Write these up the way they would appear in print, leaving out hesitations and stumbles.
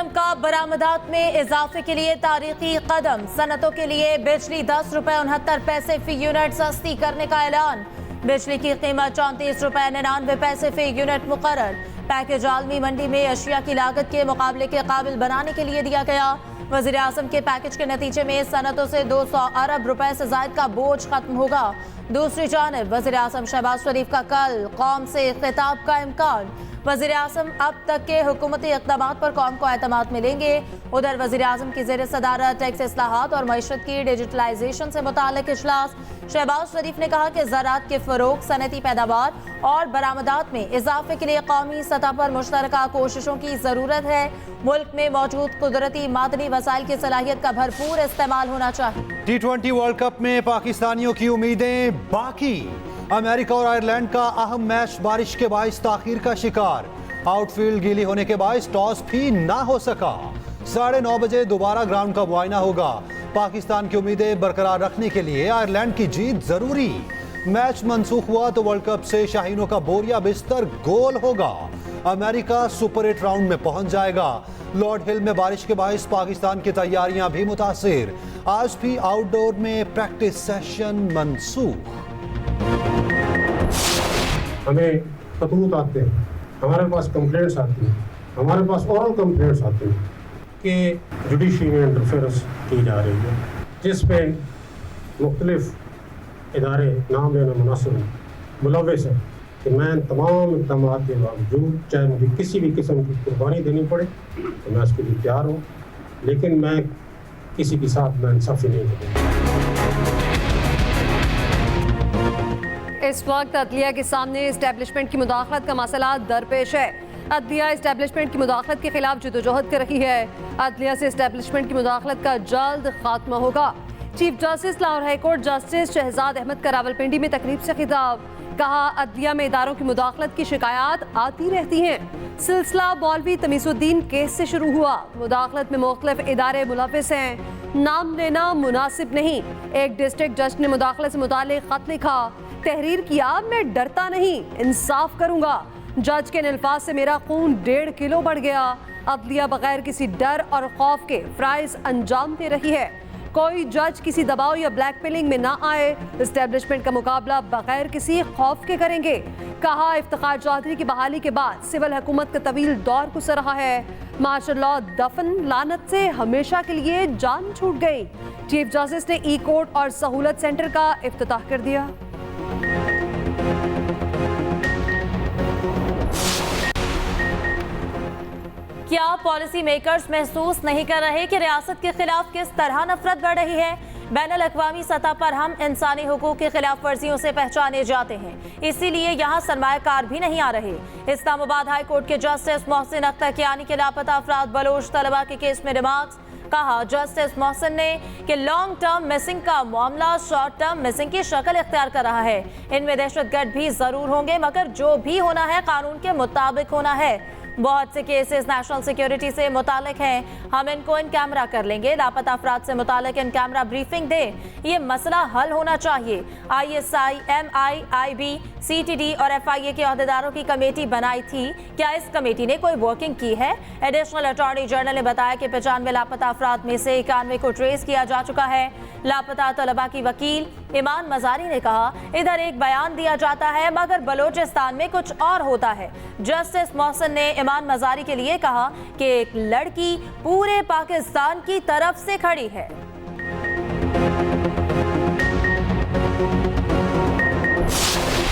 आजम का बरामदात में इजाफे के लिए तारीखी कदम। सनतों के लिए बिजली 10 रुपए 69 पैसे फी यूनिट सस्ती करने का ऐलान। बिजली की कीमत 34 रुपए 99 पैसे फी यूनिट मुकर्रर। पैकेज आलमी मंडी में अशिया की लागत के मुकाबले के काबिल बनाने के लिए दिया गया। वज़ीर आज़म के पैकेज के नतीजे में सनतों से 200 अरब रुपए से जायद का बोझ खत्म होगा। दूसरी जानिब वज़ीर आज़म शहबाज शरीफ का कल कौम से खिताब का इम्कान। वज़ीर आज़म अब तक के हुकूमती इक़दामात पर कौम को एतमाद मिलेंगे। उधर वज़ीर आज़म की ज़ेर सदारत टैक्स इस्लाहात और मईशत की डिजिटलाइजेशन से मुताल्लिक इजलास। शहबाज शरीफ ने कहा कि ज़राअत के फ़रोग़, सनती पैदावार और बरामदात में इजाफे के लिए कौमी सतह पर मुश्तरका कोशिशों की ज़रूरत है। मुल्क में मौजूद कुदरती मादनी वसाइल की सलाहियत का भरपूर इस्तेमाल होना चाहिए। T20 वर्ल्ड कप में पाकिस्तानियों की उम्मीदें बाकी। अमेरिका और आयरलैंड का अहम मैच बारिश के बाइस ताखीर का शिकार। आउटफील्ड गीली होने के बाइस टॉस भी ना हो सका। 9:30 बजे दोबारा ग्राउंड का मुआयना होगा। पाकिस्तान की उम्मीदें बरकरार रखने के लिए आयरलैंड की जीत जरूरी। मैच मंसूख हुआ तो वर्ल्ड कप से शाहीनों का बोरिया बिस्तर गोल होगा। अमेरिका सुपर 8 राउंड में पहुंच जाएगा। लॉर्ड हिल में बारिश के बाइस पाकिस्तान की तैयारियां भी मुतासिर। आज भी आउटडोर में प्रैक्टिस सेशन मंसूख। हमें खतूत आते हैं, हमारे पास कंप्लेंट्स आती हैं, हमारे पास ओरल कंप्लेंट्स आती हैं कि जुडिशरी में इंटरफेरेंस की जा रही है, जिसमें मुख्तलिफ इदारे नाम लेना मुनासिब मुलव्वस है कि मैं तमाम इक़दाम के बावजूद चाहे मुझे किसी भी किस्म की कुर्बानी देनी पड़े तो मैं उसके लिए तैयार हूँ, लेकिन मैं किसी के साथ नाइंसाफ़ी नहीं करूँगा। इस वक्त अदलिया के सामने इस्टेब्लिशमेंट की मुदाखलत का मसला दरपेश है। अदलिया इस्टेब्लिशमेंट की मुदाखलत के खिलाफ जदोजहद कर रही है। अदलिया से इस्टेब्लिशमेंट की मुदाखलत का जल्द खात्मा होगा। Chief justice Lahore high court justice Shahzad Ahmed का रावलपिंडी में तकरीब से खिताब। कहा, अदलिया में इदारों की मुदाखलत की शिकायत आती रहती हैं। सिलसिला मौलवी तमीज़ुद्दीन केस से शुरू हुआ। मुदाखलत में मुख्तलिफ इदारे मुलव्वस हैं, नाम लेना मुनासिब नहीं। एक डिस्ट्रिक्ट जज ने मुदाखलत से मुताल्लिक खत लिखा, तहरीर किया, मैं डरता नहीं, इंसाफ करूंगा। जज के अल्फाज से मेरा खून 1.5 किलो बढ़ गया। अदलिया बगैर किसी डर और खौफ के फ्राइज अंजाम दे रही है। कोई जज किसी दबाव या ब्लैकमेलिंग में ना आए। इस्टेब्लिशमेंट का मुकाबला बगैर किसी खौफ के करेंगे। कहा, इफ्तिखार चौधरी की बहाली के बाद सिविल हुकूमत का तवील दौर गुजर रहा है। मार्शल लॉ दफन लानत से हमेशा के लिए जान छूट गई। चीफ जस्टिस ने ई कोर्ट और सहूलत सेंटर का इफ्तिताह कर दिया। क्या पॉलिसी मेकर्स महसूस नहीं कर रहे कि रियासत के खिलाफ किस तरह नफरत बढ़ रही है? बैनुल अक़वामी सतह पर हम इंसानी हुकूक की खिलाफ वर्जियों से पहचाने जाते हैं, इसीलिए यहाँ सरमायाकार भी नहीं आ रहे। इस्लामाबाद हाई कोर्ट के जस्टिस मोहसिन अख्तर कियानी के लापता अफराद बलोच तलबा के केस में रिमार्क्स। कहा, जस्टिस मोहसिन ने कि लॉन्ग टर्म मिसिंग का मामला शॉर्ट टर्म मिसिंग की शक्ल इख्तियार कर रहा है। इनमें दहशतगर्द भी जरूर होंगे, मगर जो भी होना है कानून के मुताबिक होना है। बहुत से केसेस नेशनल सिक्योरिटी से मुतालिक हैं, हम इनको इन कैमरा कर लेंगे। लापता अफराद से मुतालिक इन कैमरा ब्रीफिंग दें, ये मसला हल होना चाहिए। ISI, MI, IB, CTD और FIA के अहदेदारों की कमेटी बनाई थी, क्या इस कमेटी ने कोई वर्किंग की है? एडिशनल अटॉर्नी जनरल ने बताया कि 95 लापता अफराद में से 91 को ट्रेस किया जा चुका है। लापता तलबा की वकील ईमान मजारी ने कहा, इधर एक बयान दिया जाता है मगर बलोचिस्तान में कुछ और होता है। जस्टिस मोहसिन ने ईमान मजारी के लिए कहा कि एक लड़की पूरे पाकिस्तान की तरफ से खड़ी है।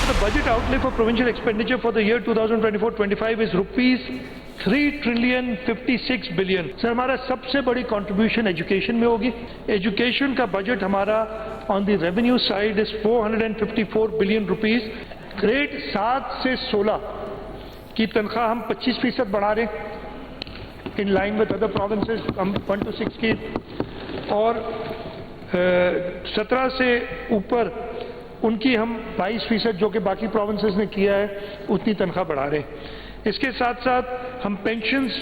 The budget outlay for provincial expenditure for the year 2024-25 is rupees 3,56 billion। Sir, हमारा सबसे बड़ी कंट्रीब्यूशन एजुकेशन में होगी। एजुकेशन का बजट हमारा on the revenue side is 454 billion rupees. Grade 7 से 16 की तनख्वाह हम 25% बढ़ा रहे हैं, in line with other provinces. हम 1 to 6 की, और 17 से ऊपर उनकी हम 22% जो कि बाकी प्रोविंसेस ने किया है उतनी तनख्वाह बढ़ा रहे हैं। इसके साथ साथ हम पेंशन्स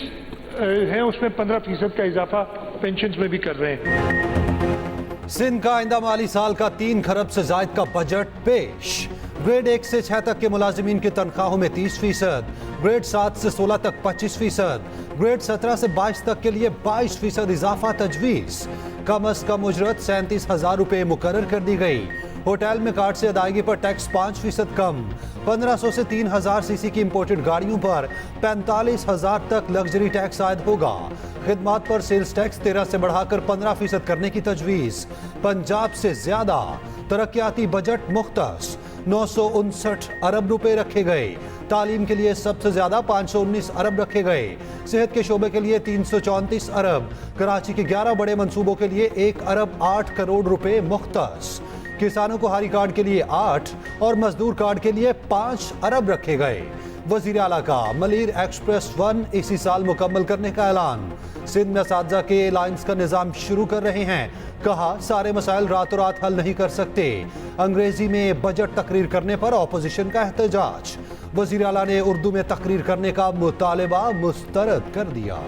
हैं उसमें 15% का इजाफा पेंशन्स में भी कर रहे हैं। सिंध का आइंदा माली साल का 3 खरब से जायद का बजट पेश। ग्रेड 1 से 6 तक के मुलाजिमीन की तनख्वाहों में 30%, ग्रेड 7 से 16 तक 25%, ग्रेड 17 से 22 तक के लिए 22% इजाफा तजवीज़। कम अज कम उजरत 37,000 रुपये मुकर्रर कर दी गई। होटल में कार्ड से अदायगी पर टैक्स 5% कम। 1500 से 3000 सीसी की इंपोर्टेड गाड़ियों पर 45,000 तक लग्जरी टैक्स आयद होगा। खिदमात पर सेल्स टैक्स 13 से बढ़ाकर 15% करने की तजवीज़। पंजाब से ज्यादा तरक्याती बजट मुख्तस 959 अरब रुपए रखे गए। तालीम के लिए सबसे ज्यादा 519 अरब रखे गए। सेहत के शोबे के लिए 334 अरब। कराची के 11 बड़े मंसूबों के लिए 1 अरब 8 करोड़ रुपए मुख्तस। किसानों को हारी कार्ड के लिए 8 और मजदूर कार्ड के लिए 5 अरब रखे गए। वजीर आला का मलीर एक्सप्रेस 1 इसी साल मुकम्मल करने का ऐलान। सिंध में असातिज़ा के लाइन्स का निज़ाम शुरू कर रहे हैं। कहा सारे मसाइल रातों रात हल नहीं कर सकते। अंग्रेजी में बजट तकरीर करने पर ऑपोजिशन का एहतजाज। वजीर आला ने उर्दू में तकरीर करने का मुतालबा मुस्तरद कर दिया।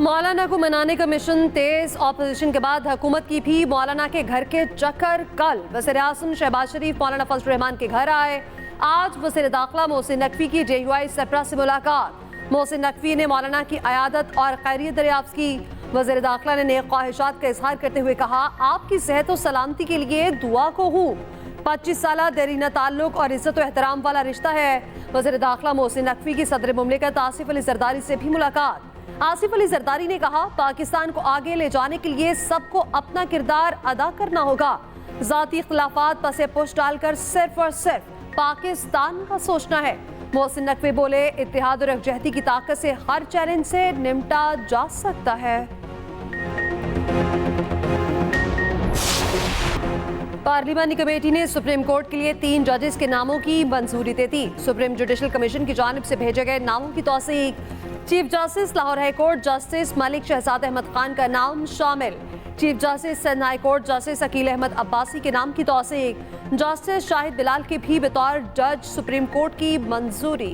मौलाना को मनाने का मिशन तेज। ऑपोजिशन के बाद हुकूमत की भी मौलाना के घर के चक्कर। कल वज़ीर-ए-आज़म शहबाज शरीफ मौलाना फजल रहमान के घर आए। आज वज़ीर दाखिला मोहसिन नकवी की JUI सरबराह से मुलाकात। मोहसिन नकवी ने मौलाना की अयादत और खैरियत दरियाफ्त की। वज़ीर दाखिला ने नेक ख्वाहिशात का इजहार करते हुए कहा आपकी सेहत और सलामती के लिए दुआ को हूँ। 25 साल देरीना ताल्लुक और इज्जत और एहतराम वाला रिश्ता है। वज़ीर दाखिला मोहसिन नकवी की सदर मुमलिकत आसिफ अली जरदारी से भी मुलाकात। आसिफ अली जरदारी ने कहा पाकिस्तान को आगे ले जाने के लिए सबको अपना किरदार अदा करना होगा। जाती इख्तिलाफात पसे पुश डालकर सिर्फ और सिर्फ पाकिस्तान का सोचना है। मोहसिन नकवी बोले इत्तेहाद और यकजहती की ताकत से हर चैलेंज से निपटा जा सकता है। पार्लिमानी कमेटी ने सुप्रीम कोर्ट के लिए 3 जजेस के नामों की मंजूरी दे दी। सुप्रीम जुडिशल कमीशन की जानिब से भेजे गए नामों की तौसीक। Chief justice Lahore high court justice Malik Shahzad Ahmad Khan का नाम शामिल। Chief justice Sindh high court justice Aqeel Ahmad Abbasi के नाम की तौसीक। जस्टिस शाहिद बिलाल के भी बतौर जज सुप्रीम कोर्ट की मंजूरी।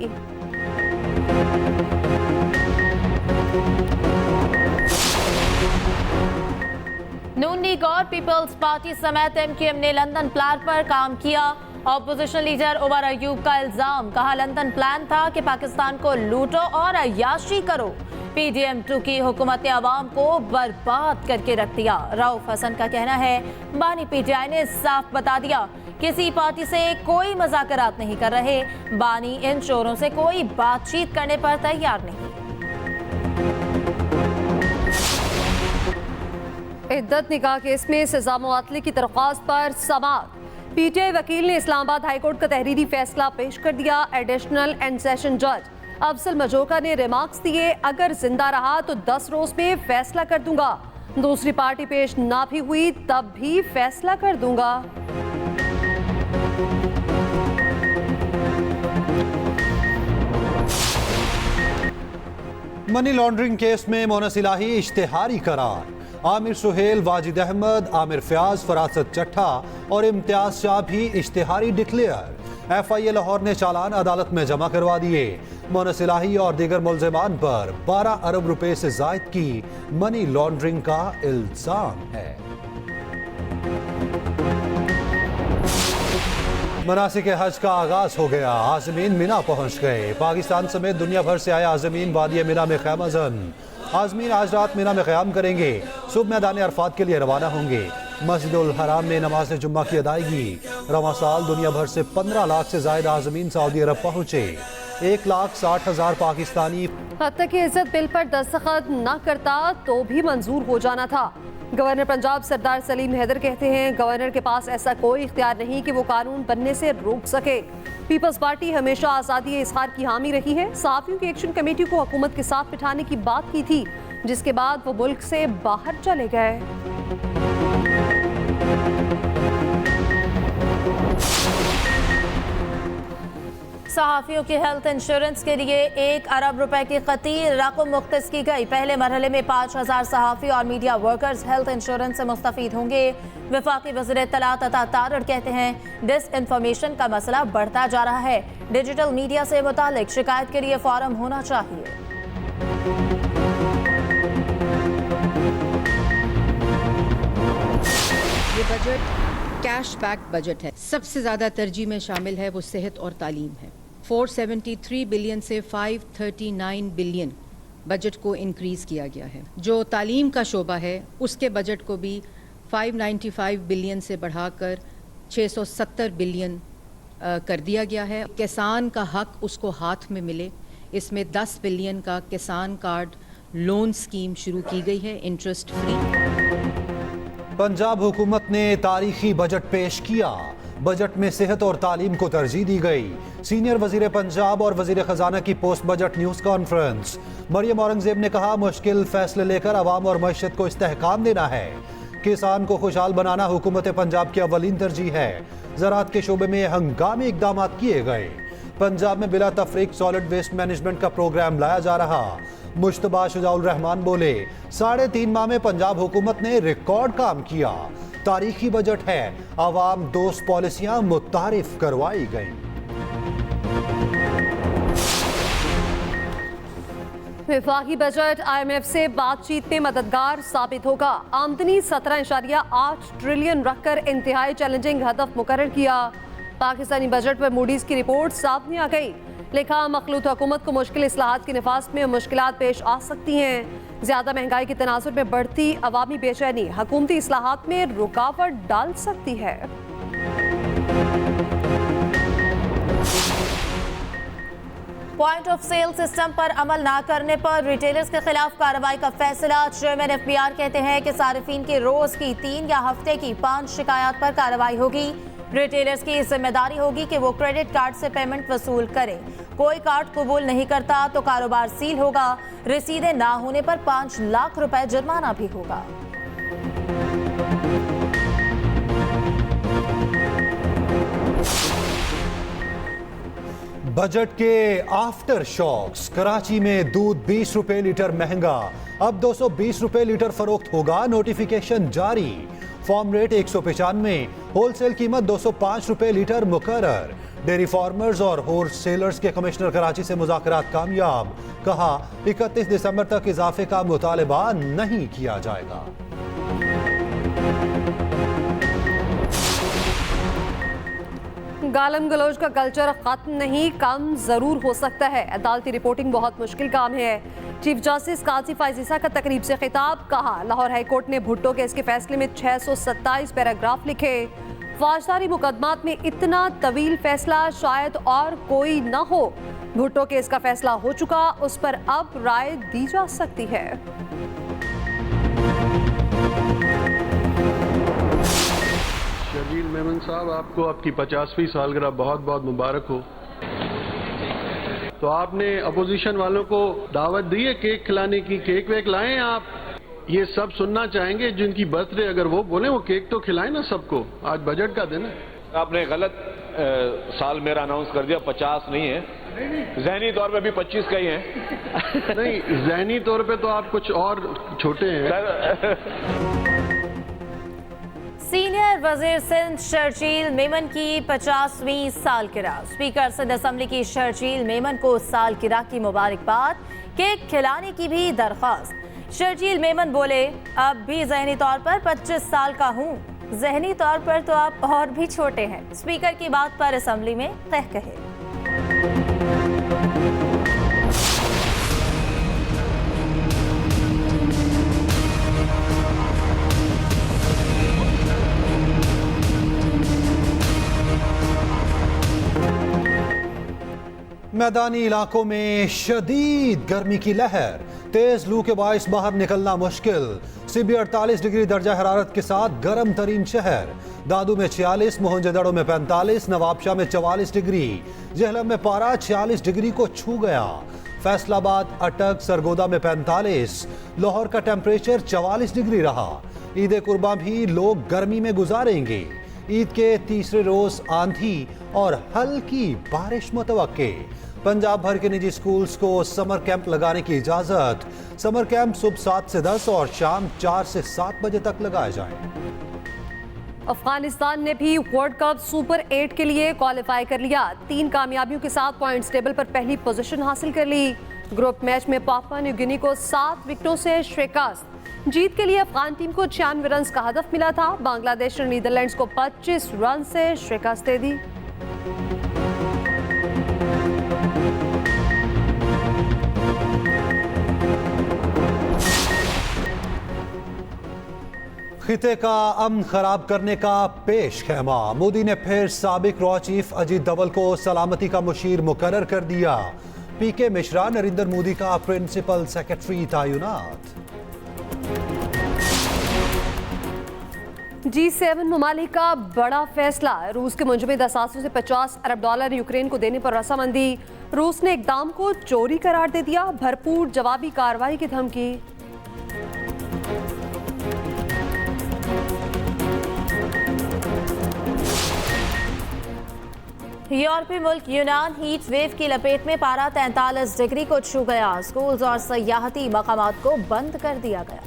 नून लीग और पीपल्स पार्टी समेत MKM ने लंदन प्लान पर काम किया। ऑपोजिशन लीडर उमर अयूब का इल्जाम। कहा लंदन प्लान था कि पाकिस्तान को लूटो और अय्याशी करो। PDM2 की हुकूमत ने आवाम को बर्बाद करके रख दिया। रऊफ हसन का कहना है बानी PTI ने साफ बता दिया किसी पार्टी से कोई मुज़ाकरात नहीं कर रहे। बानी इन शोरों से कोई बातचीत करने पर तैयार नहीं। इद्दत निकाह केस में सजा मुअत्तली की दरख्वास्त पर समाअत। PTI वकील ने इस्लामाबाद हाई कोर्ट का तहरीरी फैसला पेश कर दिया। एडिशनल एंड सेशन जज अफजल मजोका ने रिमार्क्स दिए अगर जिंदा रहा तो 10 रोज में फैसला कर दूंगा। दूसरी पार्टी पेश ना भी हुई तब भी फैसला कर दूंगा। मनी लॉन्ड्रिंग केस में मोनस इलाही इश्तिहारी करार। आमिर सुहेल, वाजिद अहमद, आमिर फयाज, फरासत चट्ठा और इम्तियाज शाह भी इश्तिहारी डिक्लेयर। FIA लाहौर ने चालान अदालत में जमा करवा दिए। मोनस इलाही और दीगर मुल्ज़िमान पर 12 अरब रुपए से जायद की मनी लॉन्ड्रिंग का इल्जाम है। मनासिक हज का आगाज हो गया। आज़मीन मिना पहुंच गए। पाकिस्तान समेत दुनिया भर से आए आज़मीन वादी मिना में ख़ैमज़न। आज़मीन आज रात मिना में क़याम करेंगे। सुबह मैदान अरफात के लिए रवाना होंगे। मस्जिदुल हराम में नमाज जुम्मा की अदायगी। रवां साल दुनिया भर से 15 लाख से ज़ायद आज़मीन सऊदी अरब पहुँचे। 1,60,000 पाकिस्तानी। हत्ता की इज्जत बिल पर दस्तखत न करता तो भी मंजूर हो जाना था। गवर्नर पंजाब सरदार सलीम हैदर कहते हैं गवर्नर के पास ऐसा कोई इख्तियार नहीं कि वो कानून बनने से रोक सके। पीपल्स पार्टी हमेशा आज़ादी इजहार की हामी रही है। सहाफ़ियों की एक्शन कमेटी को हुकूमत के साथ बिठाने की बात की थी जिसके बाद वो मुल्क से बाहर चले गए। सहाफ़ियों की हेल्थ इंश्योरेंस के लिए 1 अरब रुपए की खतीर रकम मुख्तस की गई। पहले मरहले में 5,000 सहाफ़ी और मीडिया वर्कर्स हेल्थ इंश्योरेंस से मुस्तफ़ीद होंगे। वफाकी वज़ीर इत्तलात अता तारड़ कहते हैं डिस इन्फॉर्मेशन का मसला बढ़ता जा रहा है। डिजिटल मीडिया से मुतालिक शिकायत के लिए फॉर्म होना चाहिए। ये बजट कैश बैक बजट है। सबसे ज़्यादा तरजीह में शामिल है वो सेहत और तालीम है। 473 बिलियन से 539 बिलियन बजट को इंक्रीज़ किया गया है। जो तालीम का शोबा है उसके बजट को भी 595 बिलियन से बढ़ाकर 670 बिलियन कर दिया गया है। किसान का हक उसको हाथ में मिले, इसमें 10 बिलियन का किसान कार्ड लोन स्कीम शुरू की गई है, इंटरेस्ट फ्री। पंजाब हुकूमत ने तारीखी बजट पेश किया। बजट में सेहत और तालीम को तरजीह दी गई। सीनियर वजीर पंजाब और वजीर खजाना की post budget news conference. Maryam Aurangzeb ने कहा, मुश्किल फैसले लेकर अवाम और मईशत को इस्तेहकाम देना है। किसान को खुशहाल बनाना हुकूमत पंजाब की अव्वलीन तरजीह है। ज़राअत के शोबे में हंगामी इकदाम किए गए। पंजाब में बिला तफरीक सॉलिड वेस्ट मैनेजमेंट का प्रोग्राम लाया जा रहा। मुश्तबा शुजाउल रहमान बोले, 3.5 माह में पंजाब हुकूमत ने रिकॉर्ड काम किया। तारीखी बजट है, अवाम दोस्त पॉलिसियां मुतारिफ करवाई गई। वफाकी बजट IMF से बातचीत में मददगार साबित होगा। आमदनी 17.8 ट्रिलियन रखकर इंतहाई चैलेंजिंग हदफ मुकर्रर किया। पाकिस्तानी बजट पर मूडीज की रिपोर्ट सामने आ गई। लिखा, मखलूत हुकूमत को मुश्किल इस्लाहात की निफाज में मुश्किलात पेश आ सकती हैं। ज्यादा महंगाई के तनासुर में बढ़ती अवामी बेचैनी हुकूमती इस्लाहात में रुकावट डाल सकती है। पॉइंट ऑफ सेल सिस्टम पर अमल ना करने पर रिटेलर्स के खिलाफ कार्रवाई का फैसला। चेयरमैन FBR कहते हैं कि सारिफीन की रोज की 3 या हफ्ते की 5 शिकायत पर कार्रवाई होगी। रिटेलर्स की जिम्मेदारी होगी कि वो क्रेडिट कार्ड से पेमेंट वसूल करें। कोई कार्ड कबूल नहीं करता तो कारोबार सील होगा। रसीदें ना होने पर 5 लाख रुपए जुर्माना भी होगा। बजट के आफ्टर शॉक्स। कराची में दूध 20 रुपए लीटर महंगा, अब 220 रुपए लीटर फरोख्त होगा। नोटिफिकेशन जारी। फॉर्म रेट 195, होलसेल कीमत 205 रुपए लीटर मुकर्रर। डेयरी फार्मर्स और होलसेलर्स के कमिश्नर कराची से मुज़ाकरात कामयाब। कहा, 31 दिसंबर तक इजाफे का मुतालबा नहीं किया जाएगा। गालम गलोच का कल्चर खत्म नहीं, कम जरूर हो सकता है। अदालती रिपोर्टिंग बहुत मुश्किल काम है। चीफ जस्टिस काजी फाइजीसा का तकरीब से खिताब। कहा, लाहौर हाई कोर्ट ने भुट्टो केस के फैसले में 627 पैराग्राफ लिखे। फौजदारी मुकदमात में इतना तवील फैसला शायद और कोई न हो। भुट्टो केस का फैसला हो चुका, उस पर अब राय दी जा सकती है। शर्जील मेमन साहब, आपको आपकी 50वीं सालगिरह बहुत बहुत मुबारक हो। तो आपने अपोजिशन वालों को दावत दी है केक खिलाने की? केक वेक लाएं आप? ये सब सुनना चाहेंगे जिनकी बर्थडे, अगर वो बोले वो केक तो खिलाएं ना सबको। आज बजट का दिन है। आपने गलत साल मेरा अनाउंस कर दिया, 50 नहीं है, ज़हनी तौर पे भी 25 का ही है। नहीं, ज़हनी तौर पे तो आप कुछ और छोटे हैं। सीनियर वजीर सिंध शर्जील मेमन की 50वीं सालगिरह। स्पीकर सिंध असम्बली की शर्जील मेमन को सालगिरह की मुबारकबाद, केक खिलाने की भी दरख्वास्त। शर्जील मेमन बोले, अब भी ज़हनी तौर पर 25 साल का हूँ, ज़हनी तौर पर तो आप और भी छोटे हैं। स्पीकर की बात पर असम्बली में कहे। मैदानी इलाकों में शदीद गर्मी की लहर। तेज लू के बायस बाहर निकलना मुश्किल। सिबी 48 डिग्री दर्जा हरारत के साथ गर्म तरीन शहर। दादू में 46, मोहनजोदड़ो में 45, नवाबशाह में 44 डिग्री, जहलम में पारा 46 डिग्री को छू गया। फैसलाबाद, अटक, सरगोदा में 45, लाहौर का टेम्परेचर 44 डिग्री रहा। ईद कुर्बा भी लोग गर्मी में गुजारेंगे। ईद के तीसरे रोज आंधी और हल्की बारिश मुतवक्के। पंजाब भर के निजी स्कूल्स को समर कैंप लगाने की इजाजत। समर कैंप सुबह 7 से 10 और शाम 4 से 7 बजे तक लगाए जाएं। अफगानिस्तान ने भी वर्ल्ड कप सुपर 8 के लिए क्वालिफाई कर लिया। 3 कामयाबियों के साथ पॉइंट्स टेबल पर पहली पोजीशन हासिल कर ली। ग्रुप मैच में पापुआ न्यू गिनी को 7 विकेटों से शिकस्त। जीत के लिए अफगान टीम को 96 रन का हदफ मिला था। बांग्लादेश ने नीदरलैंड्स को 25 रन से शिकस्त दे दी। खिते का अमन खराब करने का पेश खेमा। मोदी ने फिर साबिक रॉ चीफ अजीत डोभाल को सलामती का मुशीर मुकर्रर कर दिया। पीके मिश्रा नरेंद्र मोदी का प्रिंसिपल सेक्रेटरी तैनात। G7 ममालिक का बड़ा फैसला। रूस के मुंजमद असासों से $50 अरब यूक्रेन को देने पर रजामंदी। रूस ने इकदाम को चोरी करार दे दिया। भरपूर जवाबी कार्रवाई की धमकी। यूरोपीय मुल्क यूनान हीट वेव की लपेट में पारा 43 डिग्री को छू गया। स्कूल्स और सयाहती मकामात को बंद कर दिया गया।